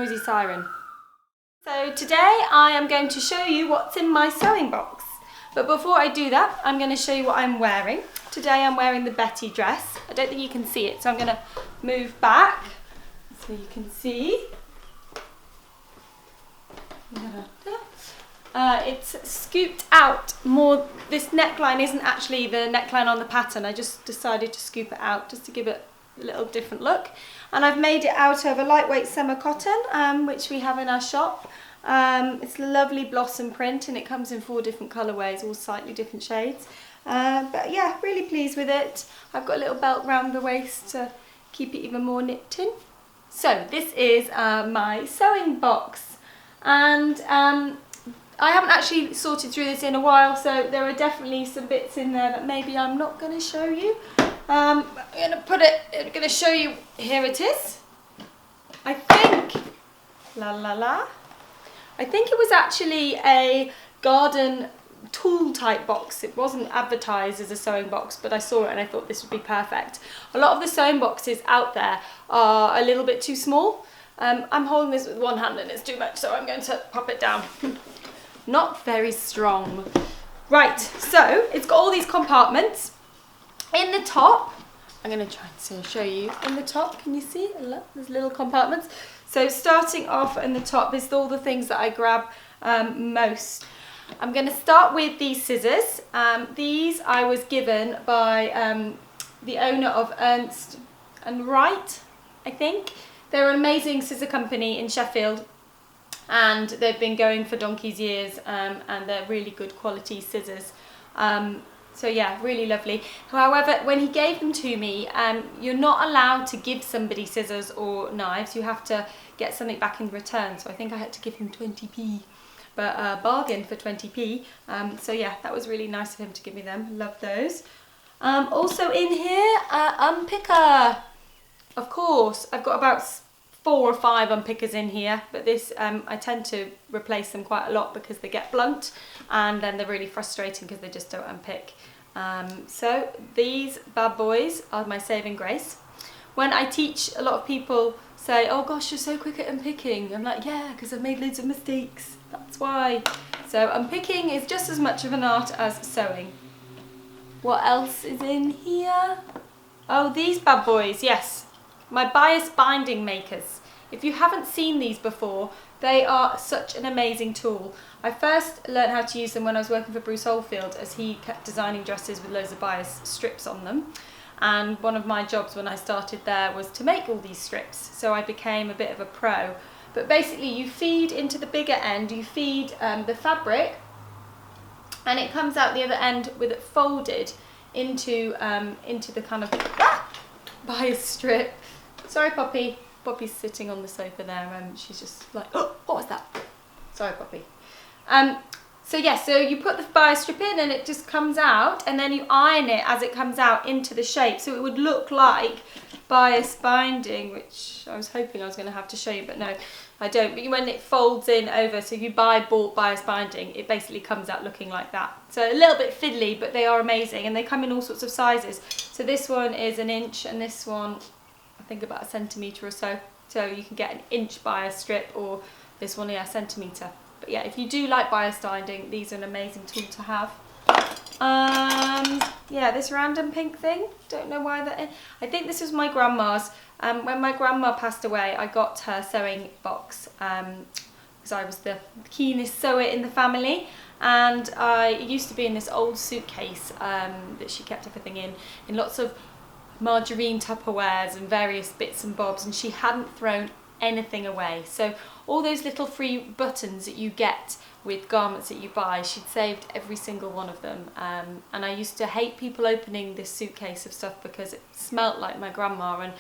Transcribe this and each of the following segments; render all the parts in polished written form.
noisy siren. So today I am going to show you what's in my sewing box. But before I do that, I'm going to show you what I'm wearing. Today I'm wearing the Betty dress. I don't think you can see it, so I'm going to move back so you can see. It's scooped out more. This neckline isn't actually the neckline on the pattern. I just decided to scoop it out just to give it a little different look. And I've made it out of a lightweight summer cotton, which we have in our shop. It's a lovely blossom print and it comes in 4 different colourways, all slightly different shades. But yeah, really pleased with it. I've got a little belt round the waist to keep it even more nipped in. So this is my sewing box, and I haven't actually sorted through this in a while, so there are definitely some bits in there that maybe I'm not going to show you. I'm going to show you, here it is. I think, I think it was actually a garden tool type box. It wasn't advertised as a sewing box, but I saw it and I thought this would be perfect. A lot of the sewing boxes out there are a little bit too small. I'm holding this with one hand and it's too much, so I'm going to pop it down. Not very strong. Right, so it's got all these compartments. In the top, I'm going to try to show you. In the top, can you see? Look, there's little compartments. So starting off in the top is all the things that I grab most. I'm going to start with these scissors. These I was given by the owner of Ernst and Wright, I think. They're an amazing scissor company in Sheffield, and they've been going for donkey's years, and they're really good quality scissors. So yeah, really lovely. However, when he gave them to me, you're not allowed to give somebody scissors or knives. You have to get something back in return. So I think I had to give him 20p, but bargain for 20p. So yeah, that was really nice of him to give me them. Love those. Also in here, unpicker. Of course, I've got about 4 or 5 unpickers in here, but this I tend to replace them quite a lot because they get blunt and then they're really frustrating because they just don't unpick. So these bad boys are my saving grace. When I teach, a lot of people say, oh gosh, you're so quick at unpicking. I'm like, yeah, because I've made loads of mistakes, that's why. So unpicking is just as much of an art as sewing. What else is in here? Oh, these bad boys, yes. My bias binding makers. If you haven't seen these before, they are such an amazing tool. I first learned how to use them when I was working for Bruce Oldfield, as he kept designing dresses with loads of bias strips on them. And one of my jobs when I started there was to make all these strips. So I became a bit of a pro. But basically you feed into the bigger end, you feed the fabric, and it comes out the other end with it folded into the kind of bias strip. Sorry, Poppy. Poppy's sitting on the sofa there. She's just like, oh, what was that? Sorry, Poppy. So yeah, so you put the bias strip in and it just comes out, and then you iron it as it comes out into the shape. So it would look like bias binding, which I was hoping I was going to have to show you, but no, I don't. But when it folds in over, so if you bought bias binding, it basically comes out looking like that. So a little bit fiddly, but they are amazing, and they come in all sorts of sizes. So this one is 1 inch, and this one, I think about 1 centimetre or so. So you can get an 1 inch bias strip, or this one, yeah, 1 centimetre. But yeah, if you do like bias binding, these are an amazing tool to have. Yeah, this random pink thing, don't know why that is. I think this was my grandma's. When my grandma passed away, I got her sewing box because I was the keenest sewer in the family, and it used to be in this old suitcase that she kept everything in lots of margarine Tupperwares and various bits and bobs, and she hadn't thrown anything away. So all those little free buttons that you get with garments that you buy, she'd saved every single one of them. And I used to hate people opening this suitcase of stuff because it smelt like my grandma, and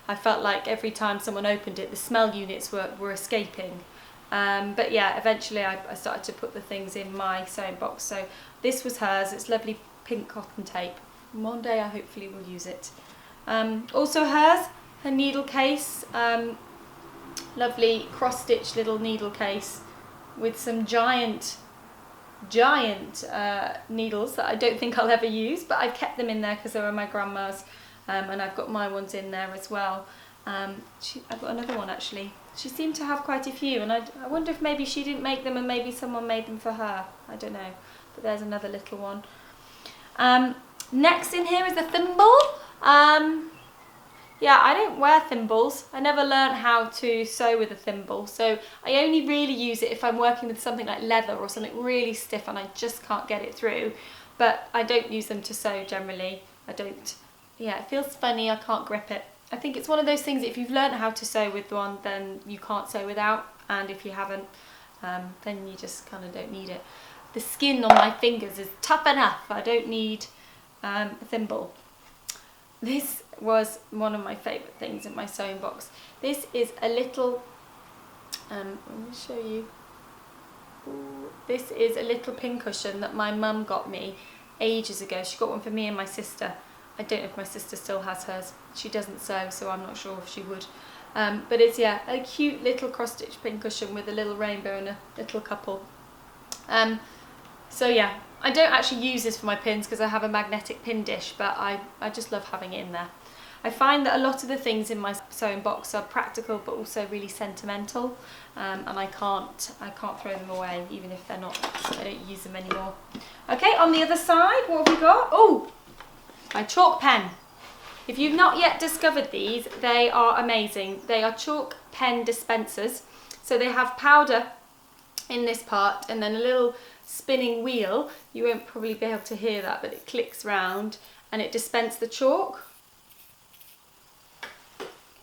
I felt like every time someone opened it, the smell units were escaping. But yeah, eventually I started to put the things in my sewing box. So this was hers. It's lovely pink cotton tape. One day I hopefully will use it. Also hers, her needle case, lovely cross-stitch little needle case with some giant needles that I don't think I'll ever use, but I've kept them in there because they were my grandma's, and I've got my ones in there as well. I've got another one actually. She seemed to have quite a few, and I wonder if maybe she didn't make them and maybe someone made them for her. I don't know, but there's another little one. Next in here is a thimble. Yeah, I don't wear thimbles. I never learned how to sew with a thimble, so I only really use it if I'm working with something like leather or something really stiff and I just can't get it through. But I don't use them to sew generally. I don't. Yeah, it feels funny, I can't grip it. I think it's one of those things, if you've learned how to sew with one, then you can't sew without, and if you haven't, then you just kind of don't need it. The skin on my fingers is tough enough, I don't need a thimble. This was one of my favourite things in my sewing box. This is a little, let me show you. Ooh, this is a little pincushion that my mum got me ages ago. She got one for me and my sister. I don't know if my sister still has hers. She doesn't sew, so I'm not sure if she would. But it's, yeah, a cute little cross-stitch pincushion with a little rainbow and a little couple. So yeah, I don't actually use this for my pins because I have a magnetic pin dish, but I just love having it in there. I find that a lot of the things in my sewing box are practical but also really sentimental, and I can't throw them away even if they're not, I don't use them anymore. Okay, on the other side, what have we got? Oh! My chalk pen. If you've not yet discovered these, they are amazing. They are chalk pen dispensers. So they have powder in this part and then a little spinning wheel. You won't probably be able to hear that, but it clicks round and it dispenses the chalk.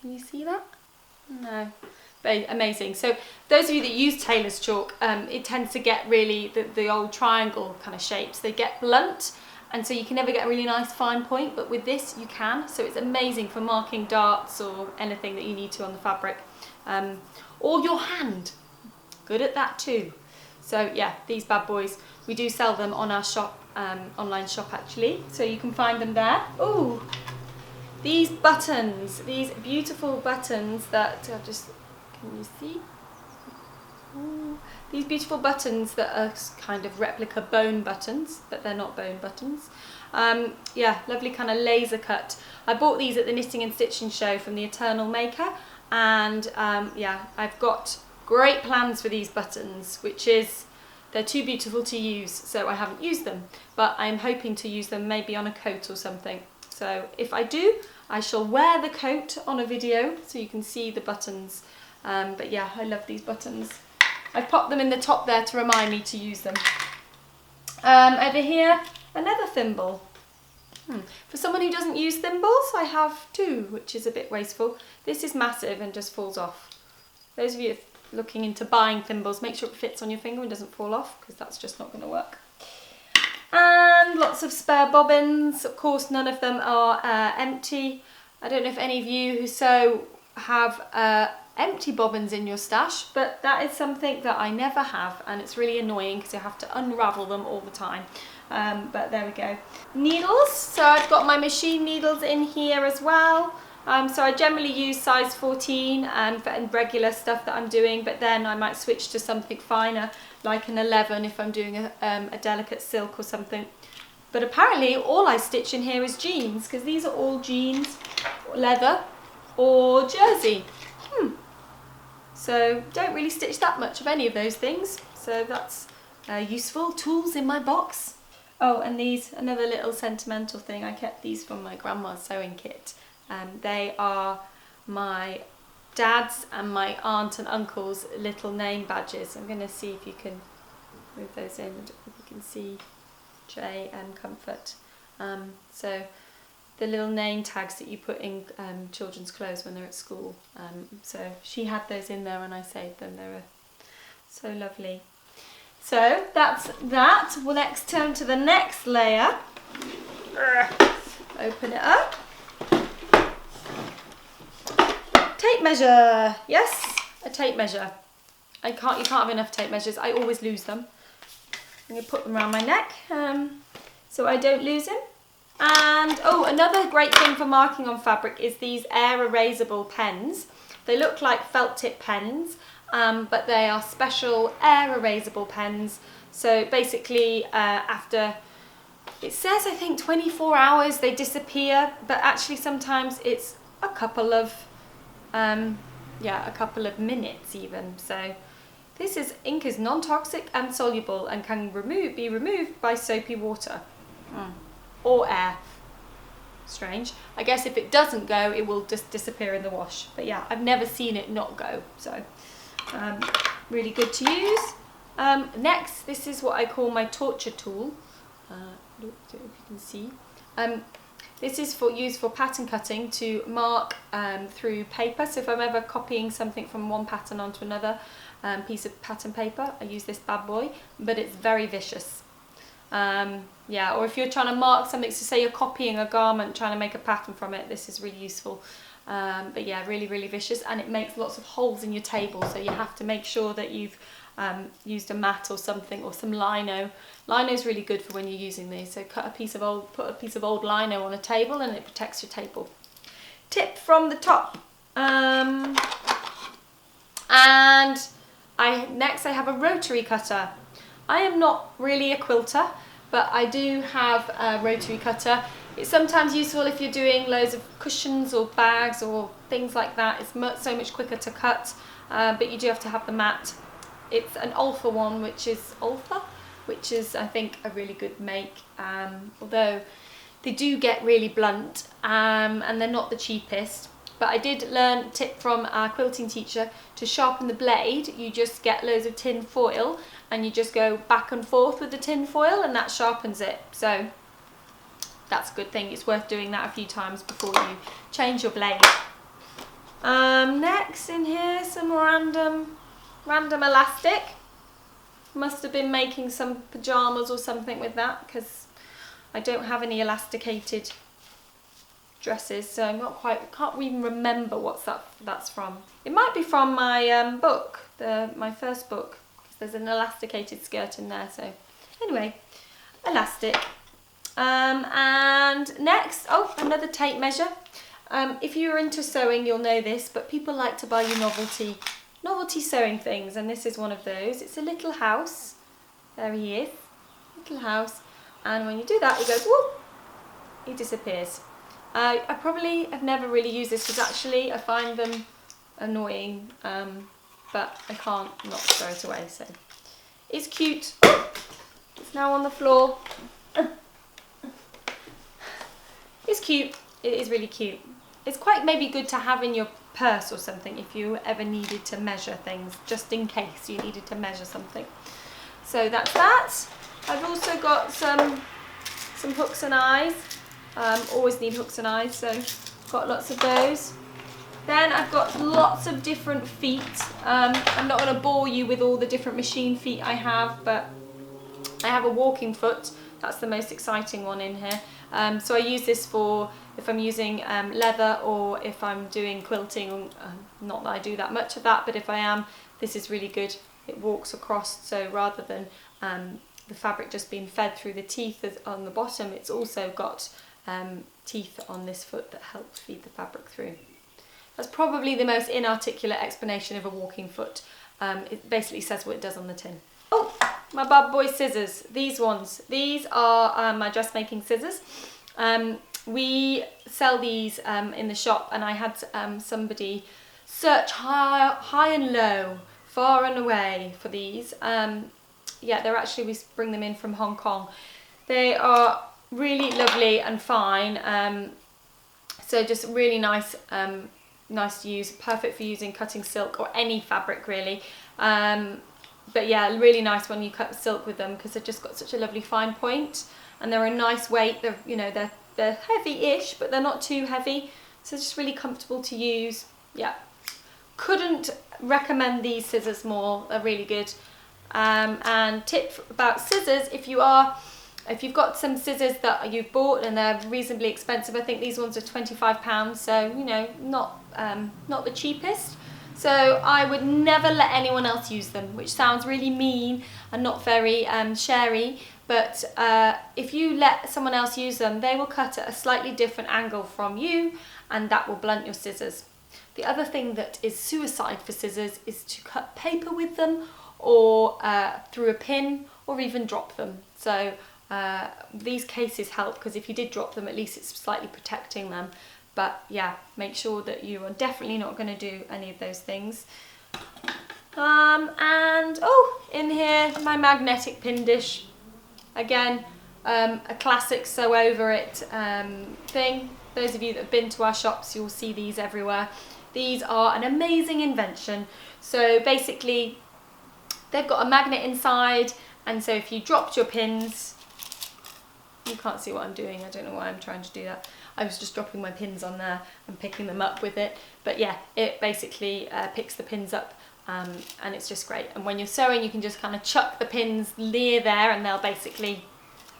Can you see that? No. But amazing. So those of you that use tailor's chalk, it tends to get really the old triangle kind of shapes. They get blunt. And so you can never get a really nice fine point, but with this you can. So it's amazing for marking darts or anything that you need to on the fabric. Or your hand, good at that too. So yeah, these bad boys, we do sell them on our shop, online shop actually. So you can find them there. Ooh, these buttons, these beautiful buttons that are just, can you see? Ooh. These beautiful buttons that are kind of replica bone buttons, but they're not bone buttons. Yeah, lovely kind of laser cut. I bought these at the Knitting and Stitching show from the Eternal Maker, and yeah, I've got great plans for these buttons, which is, they're too beautiful to use, so I haven't used them, but I'm hoping to use them maybe on a coat or something. So if I do, I shall wear the coat on a video so you can see the buttons. But yeah, I love these buttons. I've popped them in the top there to remind me to use them. Over here, another thimble. For someone who doesn't use thimbles, I have two, which is a bit wasteful. This is massive and just falls off. Those of you looking into buying thimbles, make sure it fits on your finger and doesn't fall off, because that's just not going to work. And lots of spare bobbins. Of course, none of them are empty. I don't know if any of you who sew have empty bobbins in your stash, but that is something that I never have, and it's really annoying because you have to unravel them all the time. But there we go. Needles, so I've got my machine needles in here as well. So I generally use size 14 for regular stuff that I'm doing, but then I might switch to something finer like an 11 if I'm doing a delicate silk or something. But apparently all I stitch in here is jeans, because these are all jeans, leather or jersey. So don't really stitch that much of any of those things, so that's useful tools in my box. Oh, and these, another little sentimental thing, I kept these from my grandma's sewing kit. They are my dad's and my aunt and uncle's little name badges. I'm going to see if you can move those in, if you can see J and Comfort. So the little name tags that you put in children's clothes when they're at school. So she had those in there and I saved them. They were so lovely. So that's that. We'll next turn to the next layer. Open it up. Tape measure. Yes, a tape measure. You can't have enough tape measures. I always lose them. I'm going to put them around my neck so I don't lose them. And oh, another great thing for marking on fabric is these air erasable pens. They look like felt tip pens, but they are special air erasable pens. So basically after, it says I think 24 hours they disappear, but actually sometimes it's a couple of yeah, a couple of minutes even. So this ink is non-toxic and soluble and can be removed by soapy water or air. Strange. I guess if it doesn't go, it will just disappear in the wash. But yeah, I've never seen it not go. So really good to use. Next, this is what I call my torture tool. Look, if you can see. This is used for pattern cutting to mark through paper. So if I'm ever copying something from one pattern onto another piece of pattern paper, I use this bad boy, but it's very vicious. Yeah, or if you're trying to mark something, so say you're copying a garment, trying to make a pattern from it, this is really useful. But yeah, really, really vicious, and it makes lots of holes in your table, so you have to make sure that you've used a mat or something, or some lino. Lino is really good for when you're using these, so put a piece of old lino on a table and it protects your table. Tip from the top. Next I have a rotary cutter. I am not really a quilter, but I do have a rotary cutter. It's sometimes useful if you're doing loads of cushions or bags or things like that. It's so much quicker to cut, but you do have to have the mat. It's an Alpha one, which is I think a really good make, although they do get really blunt and they're not the cheapest. But I did learn a tip from our quilting teacher to sharpen the blade. You just get loads of tin foil and you just go back and forth with the tin foil and that sharpens it. So that's a good thing. It's worth doing that a few times before you change your blade. Next in here, some random elastic. Must have been making some pyjamas or something with that, because I don't have any elasticated dresses, so I'm not quite, can't even remember what that's from. It might be from my book, my first book. There's an elasticated skirt in there, so anyway, elastic. And next, another tape measure. If you're into sewing, you'll know this, but people like to buy you novelty sewing things, and this is one of those. It's a little house. There he is, little house, and when you do that, he goes whoop, he disappears. I probably have never really used this because actually I find them annoying, but I can't not throw it away. So it's cute. It's now on the floor. It's cute. It is really cute. It's quite maybe good to have in your purse or something if you ever needed to measure things, just in case you needed to measure something. So that's that. I've also got some hooks and eyes. Always need hooks and eyes, so got lots of those. Then I've got lots of different feet. I'm not going to bore you with all the different machine feet I have, but I have a walking foot. That's the most exciting one in here. So I use this for if I'm using leather or if I'm doing quilting. Not that I do that much of that, but if I am, this is really good. It walks across, so rather than the fabric just being fed through the teeth on the bottom, it's also got teeth on this foot that help feed the fabric through. That's probably the most inarticulate explanation of a walking foot. It basically says what it does on the tin. Oh, my bad boy scissors, these ones. These are my dressmaking scissors. We sell these in the shop, and I had somebody search high and low, far and away for these. Yeah, they're actually, we bring them in from Hong Kong. They are really lovely and fine. So just really nice, nice to use, perfect for using cutting silk or any fabric really. But yeah, really nice when you cut silk with them because they've just got such a lovely fine point, and they're a nice weight. They're, you know, they're heavy-ish, but they're not too heavy, so just really comfortable to use. Yeah, couldn't recommend these scissors more. They're really good. And tip about scissors: if you've got some scissors that you've bought and they're reasonably expensive, I think these ones are £25, so you know, not the cheapest. So I would never let anyone else use them, which sounds really mean and not very sharey, but if you let someone else use them, they will cut at a slightly different angle from you, and that will blunt your scissors. The other thing that is suicide for scissors is to cut paper with them, or through a pin, or even drop them. So these cases help, because if you did drop them, at least it's slightly protecting them. But yeah, make sure that you are definitely not going to do any of those things. And oh, in here, my magnetic pin dish. Again, a classic sew over it thing. Those of you that have been to our shops, you'll see these everywhere. These are an amazing invention. So basically, they've got a magnet inside, and so if you dropped your pins, you can't see what I'm doing, I don't know why I'm trying to do that. I was just dropping my pins on there and picking them up with it. But yeah, it basically picks the pins up, and it's just great. And when you're sewing, you can just kind of chuck the pins near there and they'll basically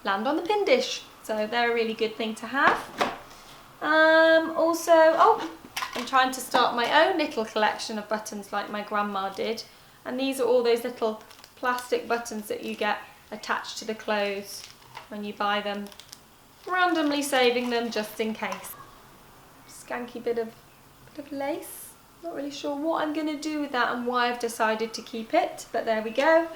land on the pin dish. So they're a really good thing to have. Also, oh, I'm trying to start my own little collection of buttons like my grandma did. And these are all those little plastic buttons that you get attached to the clothes when you buy them. Randomly saving them just in case. Skanky bit of lace. Not really sure what I'm going to do with that and why I've decided to keep it, but there we go.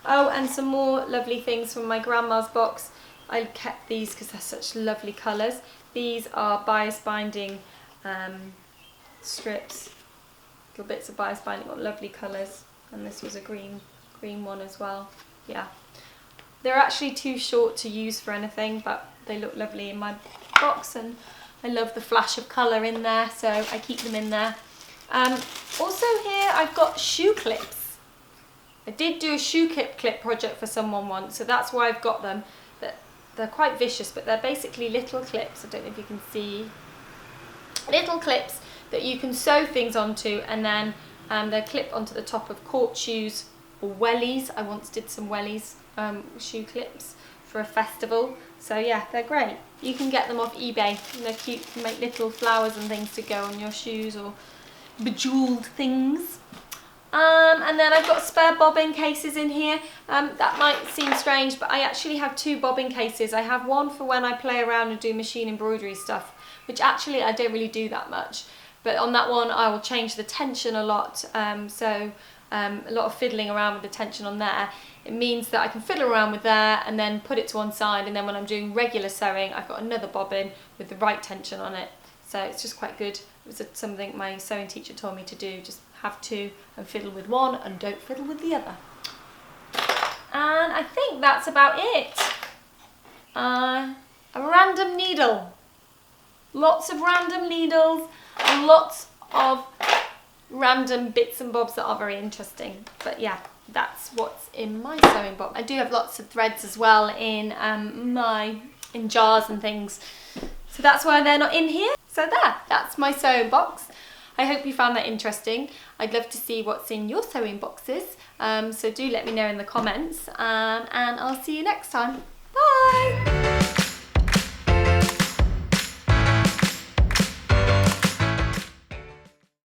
Oh, and some more lovely things from my grandma's box. I kept these because they're such lovely colours. These are bias binding strips, little bits of bias binding, got lovely colours, and this was a green one as well. Yeah, they're actually too short to use for anything, but they look lovely in my box, and I love the flash of colour in there, so I keep them in there. Also here I've got shoe clips. I did do a shoe clip project for someone once, so that's why I've got them. They're quite vicious, but they're basically little clips. I don't know if you can see. Little clips that you can sew things onto, and then they clip onto the top of court shoes or wellies. I once did some wellies shoe clips for a festival. So yeah, they're great. You can get them off eBay. They're cute. You can make little flowers and things to go on your shoes or bejeweled things. And then I've got spare bobbin cases in here. That might seem strange, but I actually have two bobbin cases. I have one for when I play around and do machine embroidery stuff, which actually I don't really do that much. But on that one I will change the tension a lot, so a lot of fiddling around with the tension on there. It means that I can fiddle around with there and then put it to one side, and then when I'm doing regular sewing I've got another bobbin with the right tension on it. So it's just quite good. It was something my sewing teacher told me to do, just have two and fiddle with one and don't fiddle with the other. And I think that's about it. A random needle. Lots of random needles and lots of random bits and bobs that are very interesting. But yeah, that's what's in my sewing box. I do have lots of threads as well in jars and things. So that's why they're not in here. So that's my sewing box. I hope you found that interesting. I'd love to see what's in your sewing boxes. So do let me know in the comments, and I'll see you next time. Bye!